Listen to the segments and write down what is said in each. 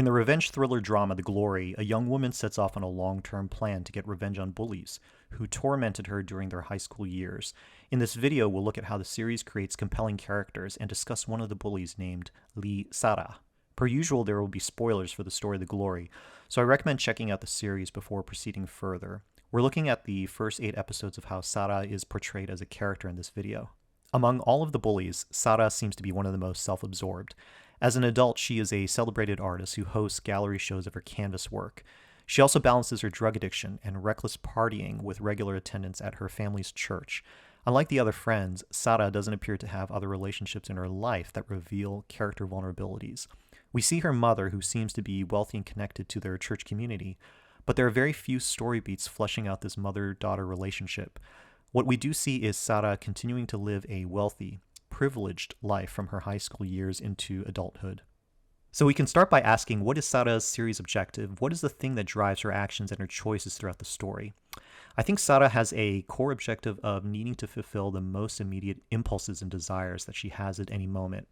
In the revenge thriller drama The Glory, a young woman sets off on a long-term plan to get revenge on bullies who tormented her during their high school years. In this video, we'll look at how the series creates compelling characters and discuss one of the bullies named Lee Sara. Per usual, there will be spoilers for the story The Glory, so I recommend checking out the series before proceeding further. We're looking at the first 8 episodes of how Sara is portrayed as a character in this video. Among all of the bullies, Sara seems to be one of the most self-absorbed. As an adult, she is a celebrated artist who hosts gallery shows of her canvas work. She also balances her drug addiction and reckless partying with regular attendance at her family's church. Unlike the other friends, Sara doesn't appear to have other relationships in her life that reveal character vulnerabilities. We see her mother, who seems to be wealthy and connected to their church community, but there are very few story beats fleshing out this mother-daughter relationship. What we do see is Sara continuing to live a wealthy, privileged life from her high school years into adulthood. So we can start by asking, what is Sara's series objective? What is the thing that drives her actions and her choices throughout the story? I think Sara has a core objective of needing to fulfill the most immediate impulses and desires that she has at any moment.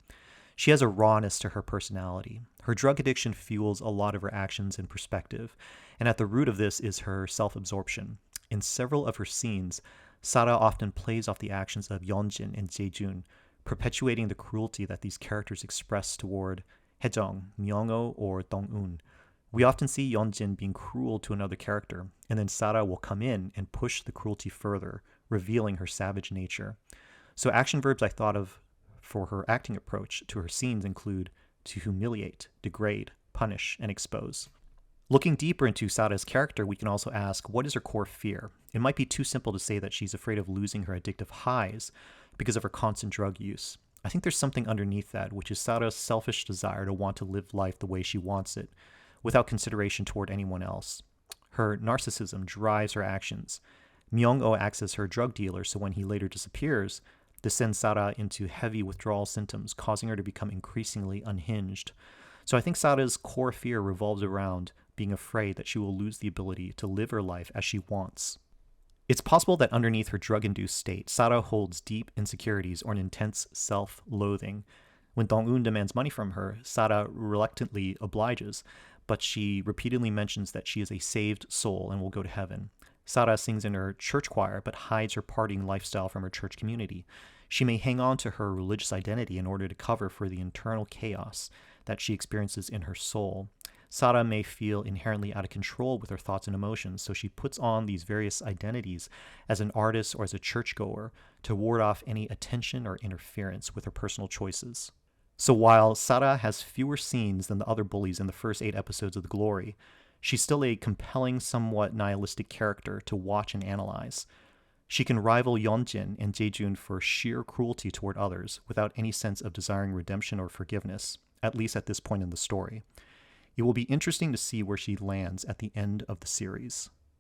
She has a rawness to her personality. Her drug addiction fuels a lot of her actions and perspective, and at the root of this is her self-absorption. In several of her scenes, Sara often plays off the actions of Yeonjin and Jaejun, perpetuating the cruelty that these characters express toward Haejong, Myung-oh, or Dong-un. We often see Yeonjin being cruel to another character, and then Sara will come in and push the cruelty further, revealing her savage nature. So action verbs I thought of for her acting approach to her scenes include to humiliate, degrade, punish, and expose. Looking deeper into Sara's character, we can also ask, what is her core fear? It might be too simple to say that she's afraid of losing her addictive highs because of her constant drug use. I think there's something underneath that, which is Sara's selfish desire to want to live life the way she wants it, without consideration toward anyone else. Her narcissism drives her actions. Myung-oh acts as her drug dealer, so when he later disappears, this sends Sara into heavy withdrawal symptoms, causing her to become increasingly unhinged. So I think Sara's core fear revolves around being afraid that she will lose the ability to live her life as she wants. It's possible that underneath her drug-induced state, Sara holds deep insecurities or an intense self-loathing. When Dong-un demands money from her, Sara reluctantly obliges, but she repeatedly mentions that she is a saved soul and will go to heaven. Sara sings in her church choir, but hides her partying lifestyle from her church community. She may hang on to her religious identity in order to cover for the internal chaos that she experiences in her soul. Sara may feel inherently out of control with her thoughts and emotions, so she puts on these various identities as an artist or as a churchgoer to ward off any attention or interference with her personal choices. So while Sara has fewer scenes than the other bullies in the first 8 episodes of The Glory, she's still a compelling, somewhat nihilistic character to watch and analyze. She can rival Yeonjin and Jaejun for sheer cruelty toward others without any sense of desiring redemption or forgiveness, at least at this point in the story. It will be interesting to see where she lands at the end of the series.